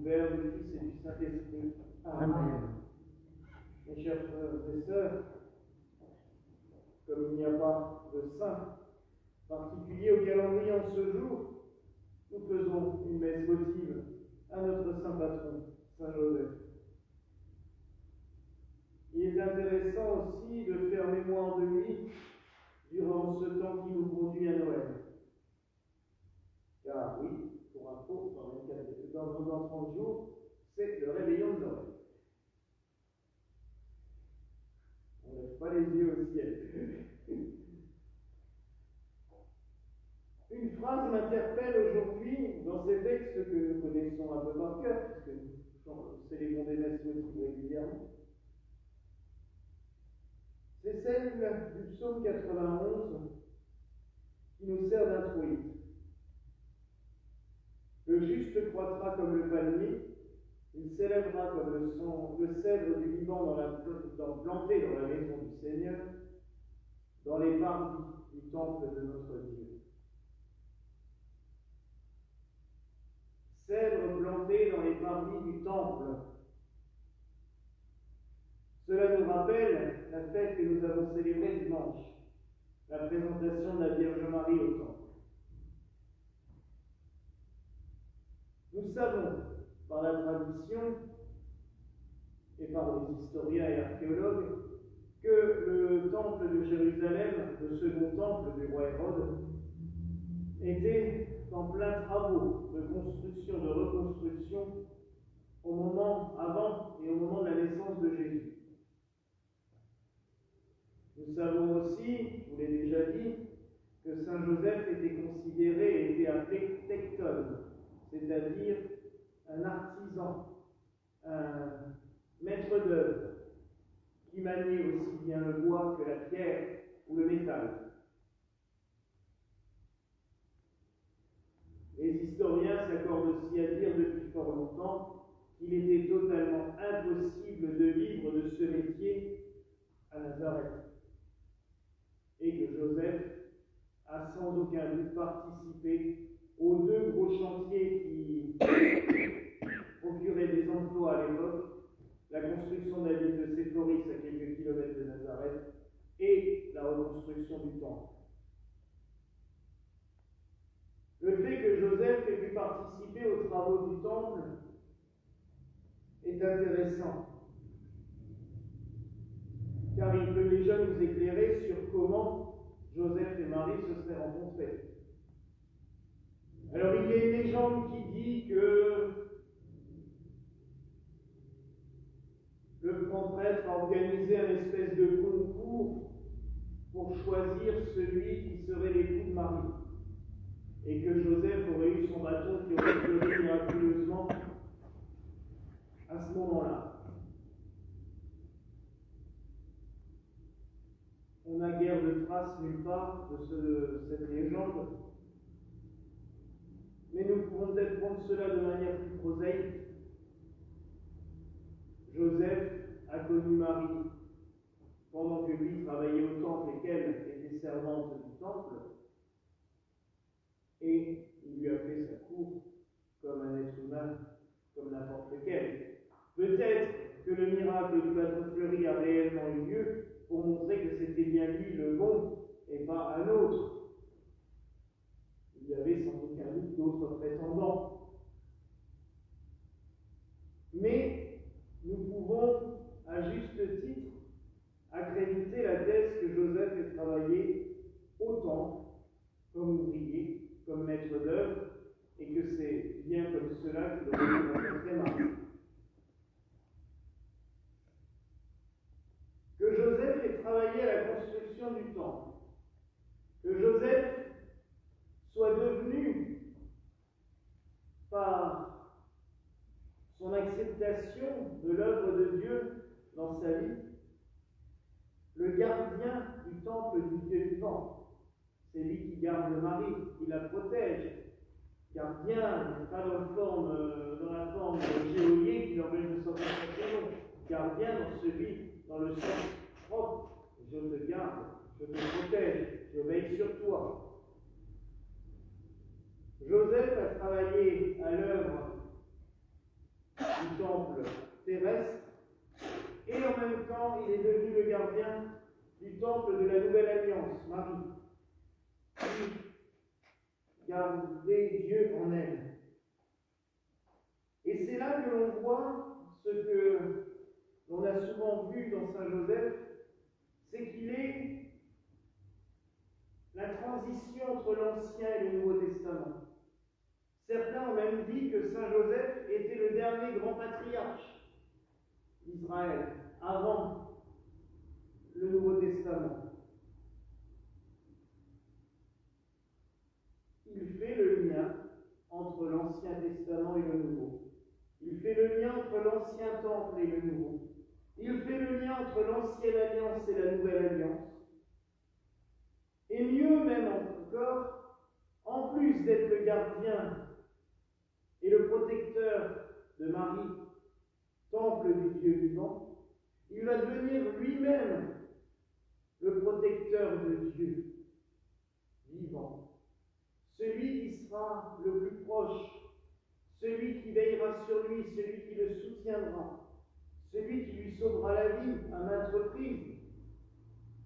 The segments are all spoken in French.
Père, du Fils et du Saint-Esprit. Amen. Mes chers frères et sœurs, comme il n'y a pas de saint particulier au calendrier en ce jour, nous faisons une messe votive à notre saint patron, Saint Joseph. Il est intéressant aussi de faire mémoire de lui durant ce temps qui nous conduit à Noël. Car oui, pour info, dans 30 jours, c'est le réveillon de Noël. On ne lève pas les yeux au ciel. Une phrase m'interpelle aujourd'hui dans ces textes que nous connaissons un peu par cœur, puisque nous célébrons des messes votives régulièrement. C'est celle du psaume 91 qui nous sert d'introïde. Le juste croîtra comme le palmier, il s'élèvera comme le cèdre du Liban planté dans la maison du Seigneur, dans les parvis du temple de notre Dieu. Cèdre planté dans les parvis du temple. Cela nous rappelle la fête que nous avons célébrée dimanche, la présentation de la Vierge Marie au temple. Nous savons, par la tradition et par les historiens et archéologues, que le temple de Jérusalem, le second temple du roi Hérode, était en plein travaux de construction, de reconstruction, au moment avant et au moment de la naissance de Jésus. Nous savons aussi, je vous l'ai déjà dit, que Saint Joseph était considéré et était appelé tectone, c'est-à-dire un artisan, un maître d'œuvre, qui maniait aussi bien le bois que la pierre ou le métal. Les historiens s'accordent aussi à dire depuis fort longtemps qu'il était totalement impossible de vivre de ce métier à Nazareth, et que Joseph a sans aucun doute participé aux deux gros chantiers qui procuraient des emplois à l'époque, la construction de la ville de Séphoris à quelques kilomètres de Nazareth et la reconstruction du temple. Le fait que Joseph ait pu participer aux travaux du temple est intéressant, car il peut déjà nous éclairer sur comment Joseph et Marie se seraient rencontrés. Alors il y a une légende qui dit que le grand prêtre a organisé un espèce de concours pour choisir celui qui serait l'époux de Marie, et que Joseph aurait eu son bâton qui aurait fleuri miraculeusement à ce moment-là. On n'a guère de traces nulle part de cette légende, mais nous pouvons peut-être prendre cela de manière plus prosaïque. Joseph a connu Marie pendant que lui travaillait au temple et qu'elle était servante du temple, et il lui a fait sa cour comme un être humain, comme n'importe lequel. Peut-être que le miracle du bâton fleuri a réellement eu lieu pour montrer que c'était bien lui le bon et pas un autre. Il y avait sans aucun doute d'autres prétendants. Mais nous pouvons, à juste titre, accréditer la thèse que Joseph ait travaillé au temple comme ouvrier, comme maître d'œuvre, et que c'est bien comme cela qu'il aurait rencontré Marie. Que Joseph ait travaillé à la construction du temple, que Joseph soit devenu, par son acceptation de l'œuvre de Dieu dans sa vie, le gardien du temple du Dieu vivant. C'est lui qui garde Marie, qui la protège. Gardien, pas dans la forme géolier qui l'empêche de sortir de sa maison. Gardien dans le sens propre. Je te garde, je te protège, je veille sur toi. Joseph a travaillé à l'œuvre du temple terrestre, et en même temps, il est devenu le gardien du temple de la Nouvelle Alliance, Marie, qui gardait Dieu en elle. Et c'est là que l'on voit ce que l'on a souvent vu dans Saint Joseph, c'est qu'il est la transition entre l'Ancien et le Nouveau Testament. Certains ont même dit que Saint Joseph était le dernier grand patriarche d'Israël, avant le Nouveau Testament. Il fait le lien entre l'Ancien Testament et le Nouveau. Il fait le lien entre l'Ancien Temple et le Nouveau. Il fait le lien entre l'Ancienne Alliance et la Nouvelle Alliance. Et mieux même encore, en plus d'être le gardien et le protecteur de Marie, temple du Dieu vivant, il va devenir lui-même le protecteur de Dieu vivant. Celui qui sera le plus proche, celui qui veillera sur lui, celui qui le soutiendra, celui qui lui sauvera la vie à maintes reprises,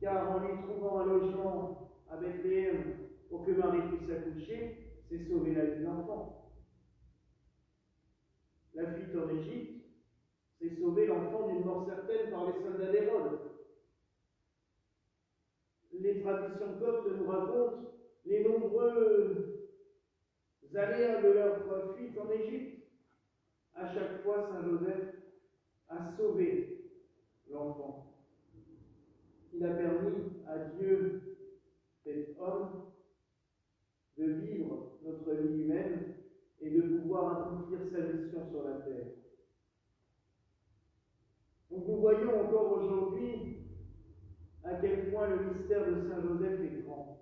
car en lui trouvant un logement à Bethléem pour que Marie puisse accoucher, c'est sauver la vie de l'enfant. La fuite en Égypte, c'est sauver l'enfant d'une mort certaine par les soldats d'Hérode. Les traditions coptes nous racontent les nombreux aléas de leur fuite en Égypte. À chaque fois, Saint Joseph a sauvé l'enfant. Il a permis à Dieu, cet homme, de vivre notre vie humaine et de pouvoir accomplir sa mission sur la terre. Donc nous voyons encore aujourd'hui à quel point le mystère de Saint Joseph est grand.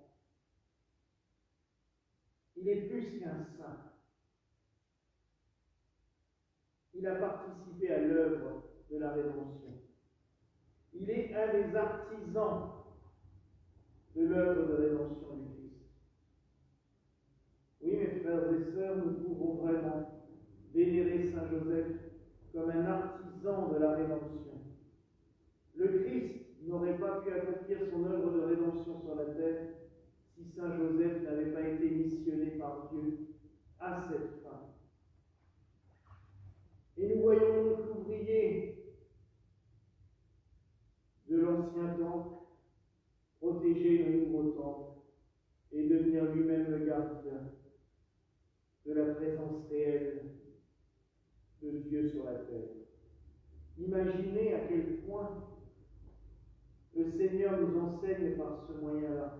Il est plus qu'un saint. Il a participé à l'œuvre de la rédemption. Il est un des artisans de l'œuvre de rédemption du Christ. Oui, mes frères et sœurs, nous pouvons vraiment vénérer Saint Joseph comme un artisan de la rédemption. Le Christ n'aurait pas pu accomplir son œuvre de rédemption sur la terre si Saint Joseph n'avait pas été missionné par Dieu à cette fin. Et nous voyons donc l'ouvrier de l'ancien temple protéger le nouveau temple et devenir lui-même le gardien de la présence réelle de Dieu sur la terre. Imaginez à quel point le Seigneur nous enseigne par ce moyen-là.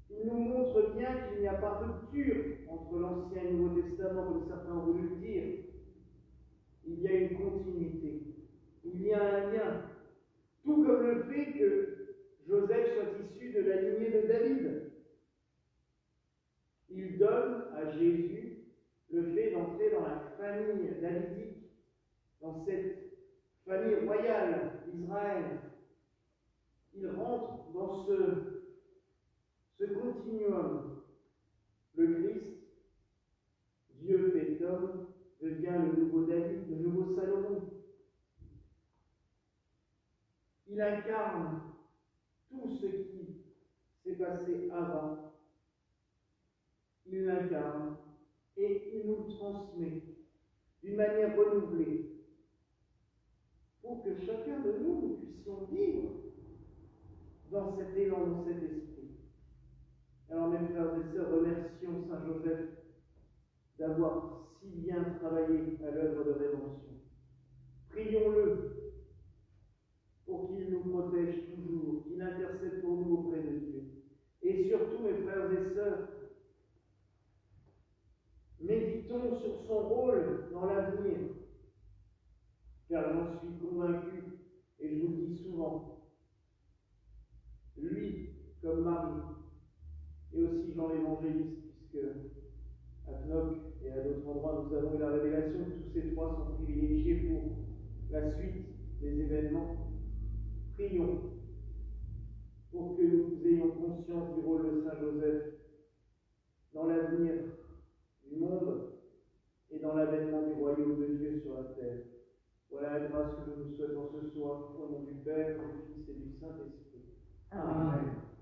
Il nous montre bien qu'il n'y a pas de rupture entre l'Ancien et le Nouveau Testament, comme certains ont voulu le dire. Il y a une continuité. Il y a un lien. Tout comme le fait que Joseph soit issu de la lignée de David. Il donne à Jésus le fait d'entrer dans la famille davidique, dans cette famille royale d'Israël. Il rentre dans ce continuum. Le Christ, Dieu fait homme, devient le nouveau David, le nouveau Salomon. Il incarne tout ce qui s'est passé avant. Il l'incarne et il nous le transmet d'une manière renouvelée pour que chacun de nous puissions vivre dans cet élan, dans cet esprit. Alors mes frères et sœurs, remercions Saint Joseph d'avoir si bien travaillé à l'œuvre de rédemption. Prions-le pour qu'il nous protège toujours, qu'il intercède pour nous auprès de Dieu. Et surtout, mes frères et sœurs, méditons sur son rôle dans l'avenir, car j'en suis convaincu, et je vous le dis souvent, lui, comme Marie, et aussi Jean l'Évangéliste, puisque à Knock et à d'autres endroits, nous avons eu la révélation que tous ces trois sont privilégiés pour la suite des événements. Prions pour que nous ayons conscience du rôle de Saint Joseph dans l'avenir du monde et dans l'avènement du royaume de grâce que nous nous souhaitons ce soir, au nom du Père, du Fils et du Saint-Esprit. Amen.